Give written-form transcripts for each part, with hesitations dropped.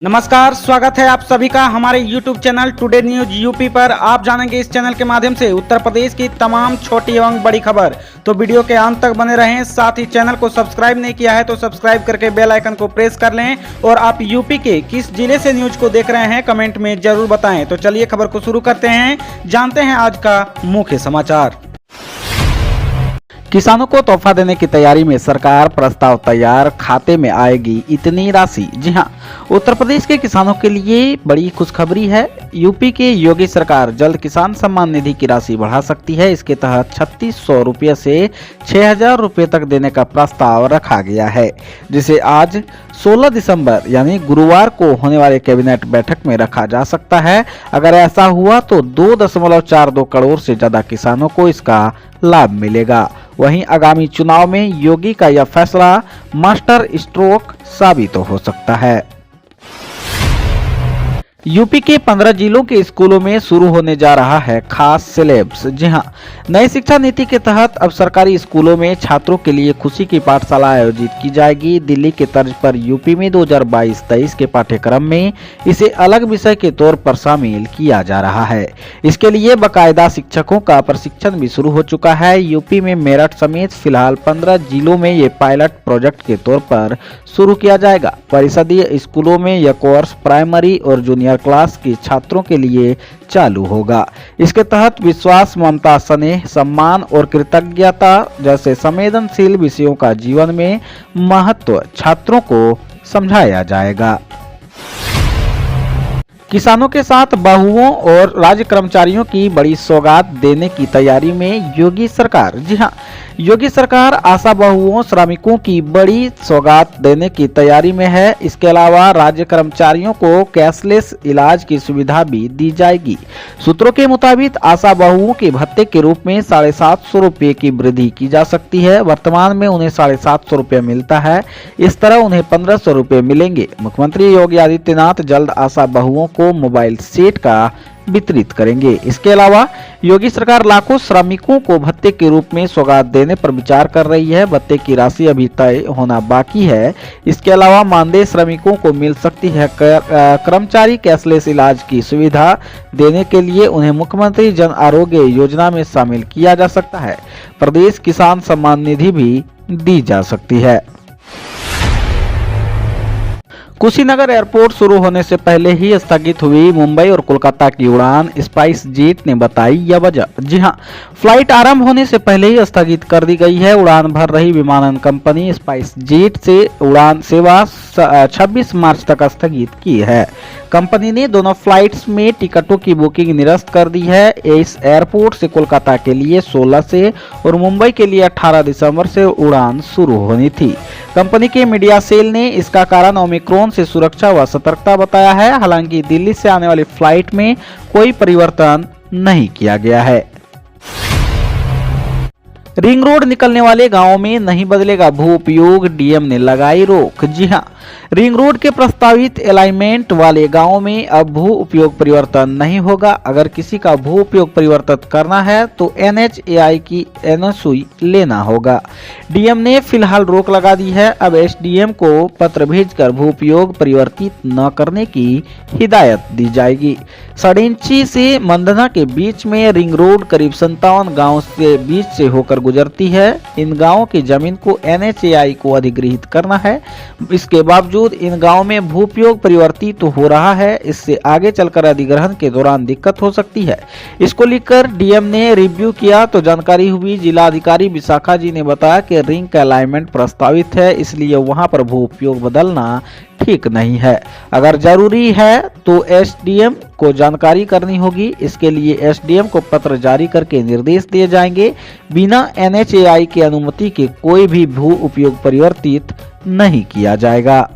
नमस्कार, स्वागत है आप सभी का हमारे YouTube channel today news UP पर। आप जानेंगे इस चैनल के माध्यम से उत्तर प्रदेश की तमाम छोटी एवं बड़ी खबर। तो वीडियो के अंत तक बने रहें। साथ ही चैनल को सब्सक्राइब नहीं किया है तो सब्सक्राइब करके बेल आइकन को प्रेस कर लें। और आप यूपी के किस जिले से न्यूज को देख रहे हैं कमेंट में जरूर बताएं। तो चलिए खबर को शुरू करते हैं, जानते हैं आज का मुख्य समाचार। किसानों को तोहफा देने की तैयारी में सरकार, प्रस्ताव तैयार, खाते में आएगी इतनी राशि। जी हां, उत्तर प्रदेश के किसानों के लिए बड़ी खुशखबरी है। यूपी की योगी सरकार जल्द किसान सम्मान निधि की राशि बढ़ा सकती है। इसके तहत 3600 रुपये से 6000 रुपये तक देने का प्रस्ताव रखा गया है, जिसे आज 16 दिसंबर यानी गुरुवार को होने वाले कैबिनेट बैठक में रखा जा सकता है। अगर ऐसा हुआ तो 2.42 करोड़ से ज्यादा किसानों को इसका लाभ मिलेगा। वहीं आगामी चुनाव में योगी का यह फैसला मास्टर स्ट्रोक साबित हो सकता है। यूपी के 15 जिलों के स्कूलों में शुरू होने जा रहा है खास सिलेबस। जी हां, नई शिक्षा नीति के तहत अब सरकारी स्कूलों में छात्रों के लिए खुशी की पाठशाला आयोजित की जाएगी। दिल्ली के तर्ज पर यूपी में 2022-23 के पाठ्यक्रम में इसे अलग विषय के तौर पर शामिल किया जा रहा है। इसके लिए बाकायदा शिक्षकों का प्रशिक्षण भी शुरू हो चुका है। यूपी में मेरठ समेत फिलहाल 15 जिलों में ये पायलट प्रोजेक्ट के तौर पर शुरू किया जाएगा। परिषदीय स्कूलों में यह कोर्स प्राइमरी और जूनियर क्लास के छात्रों के लिए चालू होगा। इसके तहत विश्वास, ममता, स्नेह, सम्मान और कृतज्ञता जैसे संवेदनशील विषयों का जीवन में महत्व छात्रों को समझाया जाएगा। किसानों के साथ बहुओं और राज्य कर्मचारियों की बड़ी सौगात देने की तैयारी में योगी सरकार। जी हां, योगी सरकार आशा बहुओं, श्रमिकों की बड़ी सौगात देने की तैयारी में है। इसके अलावा राज्य कर्मचारियों को कैशलेस इलाज की सुविधा भी दी जाएगी। सूत्रों के मुताबिक आशा बहुओं के भत्ते के रूप में 750 रुपये की वृद्धि की जा सकती है। वर्तमान में उन्हें 750 रुपये मिलता है, इस तरह उन्हें 1500 रुपये मिलेंगे। मुख्यमंत्री योगी आदित्यनाथ जल्द आशा बहुओं को मोबाइल सेट का वितरित करेंगे। इसके अलावा योगी सरकार लाखों श्रमिकों को भत्ते के रूप में सौगात देने पर विचार कर रही है। भत्ते की राशि अभी तय होना बाकी है। इसके अलावा मानदेय श्रमिकों को मिल सकती है। कर्मचारी कैशलेस इलाज की सुविधा देने के लिए उन्हें मुख्यमंत्री जन आरोग्य योजना में शामिल किया जा सकता है। प्रदेश किसान सम्मान निधि भी दी जा सकती है। कुशीनगर एयरपोर्ट शुरू होने से पहले ही स्थगित हुई मुंबई और कोलकाता की उड़ान, स्पाइस जेट ने बताई यह वजह। जी हां, फ्लाइट आरंभ होने से पहले ही स्थगित कर दी गई है। उड़ान भर रही विमानन कंपनी स्पाइस जेट से उड़ान सेवा 26 मार्च तक स्थगित की है। कंपनी ने दोनों फ्लाइट्स में टिकटों की बुकिंग निरस्त कर दी है। इस एयरपोर्ट से कोलकाता के लिए 16 से और मुंबई के लिए 18 दिसंबर से उड़ान शुरू होनी थी। कंपनी के मीडिया सेल ने इसका कारण ओमिक्रॉन से सुरक्षा व सतर्कता बताया है। हालांकि दिल्ली से आने वाली फ्लाइट में कोई परिवर्तन नहीं किया गया है। रिंग रोड निकलने वाले गांवों में नहीं बदलेगा भू उपयोग, डीएम ने लगाई रोक। जी हां, रिंग रोड के प्रस्तावित अलाइनमेंट वाले गांवों में अब भू उपयोग परिवर्तन नहीं होगा। अगर किसी का भू उपयोग परिवर्तित करना है तो NHAI की एनओसी लेना होगा। डीएम ने फिलहाल रोक लगा दी है। अब एसडीएम को पत्र भेजकर भू उपयोग परिवर्तित न करने की हिदायत दी जाएगी। सड़ेंची से मंदना के बीच में रिंग रोड करीब 57 गाँव के बीच से होकर गुजरती है। इन गाँवों की जमीन को NHAI को अधिग्रहित करना है। इसके बावजूद इन गांवों में भूउपयोग परिवर्तित तो हो रहा है। इससे आगे चलकर अधिग्रहण के दौरान दिक्कत हो सकती है। इसको लेकर डीएम ने रिव्यू किया तो जानकारी हुई। जिला अधिकारी विशाखा जी ने बताया कि रिंग का अलाइनमेंट प्रस्तावित है, इसलिए वहां पर भू उपयोग बदलना ठीक नहीं है। अगर जरूरी है तो एसडीएम को जानकारी करनी होगी। इसके लिए एसडीएम को पत्र जारी करके निर्देश दिए जाएंगे। बिना NHAI की अनुमति के कोई भी भू उपयोग परिवर्तित नहीं किया जाएगा।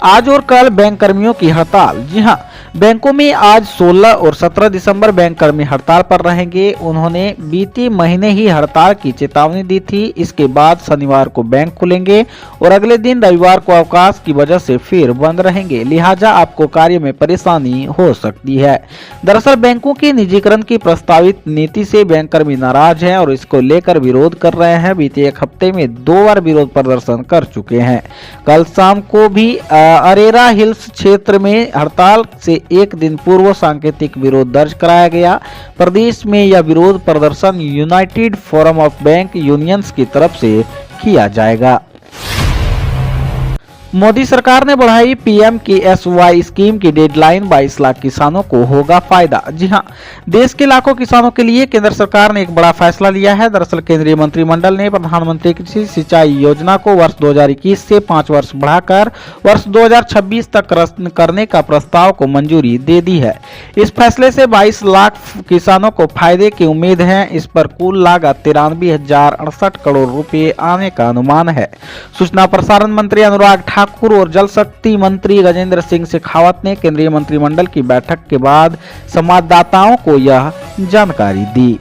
आज और कल बैंक कर्मियों की हड़ताल। जी हां, बैंकों में आज 16 और 17 दिसंबर बैंक कर्मी हड़ताल पर रहेंगे। उन्होंने बीते महीने ही हड़ताल की चेतावनी दी थी। इसके बाद शनिवार को बैंक खुलेंगे और अगले दिन रविवार को अवकाश की वजह से फिर बंद रहेंगे, लिहाजा आपको कार्य में परेशानी हो सकती है। दरअसल बैंकों के निजीकरण की प्रस्तावित नीति से बैंक कर्मी नाराज हैं और इसको लेकर विरोध कर रहे हैं। बीते एक हफ्ते में 2 बार विरोध प्रदर्शन कर चुके हैं। कल शाम को भी अरेरा हिल्स क्षेत्र में हड़ताल से एक दिन पूर्व सांकेतिक विरोध दर्ज कराया गया। प्रदेश में यह विरोध प्रदर्शन United forum of bank unions की तरफ से किया जाएगा। मोदी सरकार ने बढ़ाई PMKSY स्कीम की डेडलाइन, 22 लाख किसानों को होगा फायदा। जी हां, देश के लाखों किसानों के लिए केंद्र सरकार ने एक बड़ा फैसला लिया है। दरअसल केंद्रीय मंत्रिमंडल ने प्रधानमंत्री कृषि सिंचाई योजना को वर्ष 2021 से 5 वर्ष बढ़ाकर वर्ष 2026 तक करने का प्रस्ताव को मंजूरी दे दी है। इस फैसले से 22 लाख किसानों को फायदे की उम्मीद है। इस पर कुल लागत 93,068 करोड़ रुपए आने का अनुमान है। सूचना प्रसारण मंत्री अनुराग ठाकुर और जल शक्ति मंत्री गजेंद्र सिंह शेखावत ने केंद्रीय मंत्रिमंडल की बैठक के बाद संवाददाताओं को यह जानकारी दी।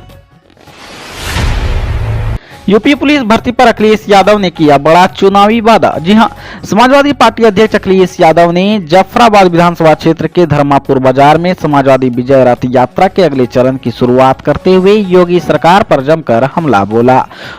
यूपी पुलिस भर्ती पर अखिलेश यादव ने किया बड़ा चुनावी वादा। जी हां, समाजवादी पार्टी अध्यक्ष अखिलेश यादव ने जफराबाद विधानसभा क्षेत्र के धर्मापुर बाजार में समाजवादी विजय रथ यात्रा के अगले चरण की शुरुआत करते हुए योगी सरकार पर जमकर हमला बोला।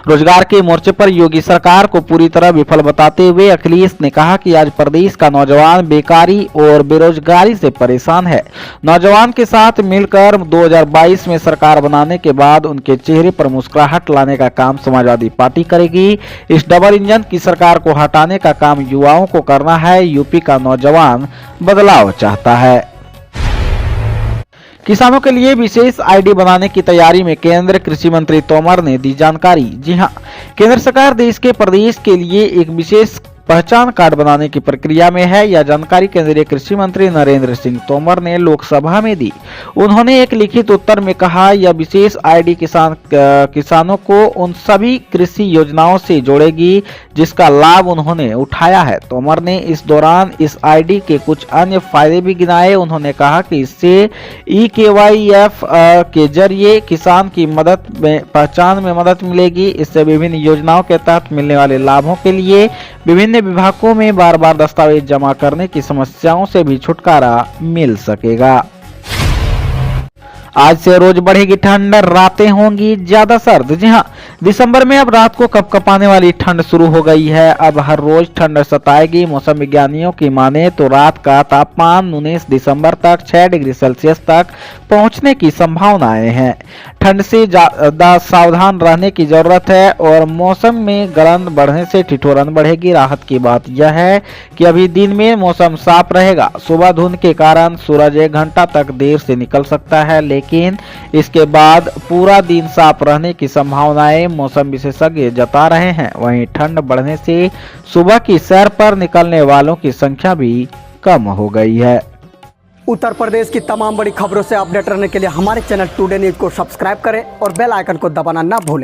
रोजगार के मोर्चे पर योगी सरकार को पूरी तरह विफल बताते हुए अखिलेश ने कहा कि आज प्रदेश का नौजवान बेकारी और बेरोजगारी से परेशान है। नौजवान के साथ मिलकर 2022 में सरकार बनाने के बाद उनके चेहरे पर मुस्कुराहट लाने का काम समाजवादी पार्टी करेगी। इस डबल इंजन की सरकार को हटाने का काम युवाओं को करना है। यूपी का नौजवान बदलाव चाहता है। किसानों के लिए विशेष आईडी बनाने की तैयारी में केंद्र कृषि मंत्री तोमर ने दी जानकारी। जी हां, केंद्र सरकार देश के प्रदेश के लिए एक विशेष पहचान कार्ड बनाने की प्रक्रिया में है। यह जानकारी केंद्रीय कृषि मंत्री नरेंद्र सिंह तोमर ने लोकसभा में दी। उन्होंने एक लिखित उत्तर में कहा, यह विशेष आईडी किसानों को उन सभी कृषि योजनाओं से जोड़ेगी जिसका लाभ उन्होंने उठाया है। तोमर ने इस दौरान इस आईडी के कुछ अन्य फायदे भी गिनाए। उन्होंने कहा कि इससे eKYF के जरिए किसान की पहचान में मदद मिलेगी। इससे विभिन्न योजनाओं के तहत मिलने वाले लाभों के लिए विभिन्न विभागों में बार बार दस्तावेज जमा करने की समस्याओं से भी छुटकारा मिल सकेगा। आज से रोज बढ़ेगी ठंड, रातें होंगी ज्यादा सर्द। जी हां, दिसंबर में अब रात को कपकपाने वाली ठंड शुरू हो गई है। अब हर रोज ठंड सताएगी। मौसम विज्ञानियों की माने तो रात का तापमान 19 दिसंबर तक 6 डिग्री सेल्सियस तक पहुंचने की संभावनाएं हैं। ठंड से ज्यादा सावधान रहने की जरूरत है और मौसम में गलन बढ़ने से ठिठुरन बढ़ेगी। राहत की बात यह है कि अभी दिन में मौसम साफ रहेगा। सुबह धुंध के कारण सूरज 1 घंटा तक देर से निकल सकता है, लेकिन इसके बाद पूरा दिन साफ रहने की संभावनाएं मौसम विशेषज्ञ जता रहे हैं। वहीं ठंड बढ़ने से सुबह की सैर पर निकलने वालों की संख्या भी कम हो गई है। उत्तर प्रदेश की तमाम बड़ी खबरों से अपडेट रहने के लिए हमारे चैनल टुडे न्यूज को सब्सक्राइब करें और बेल आइकन को दबाना ना भूलें।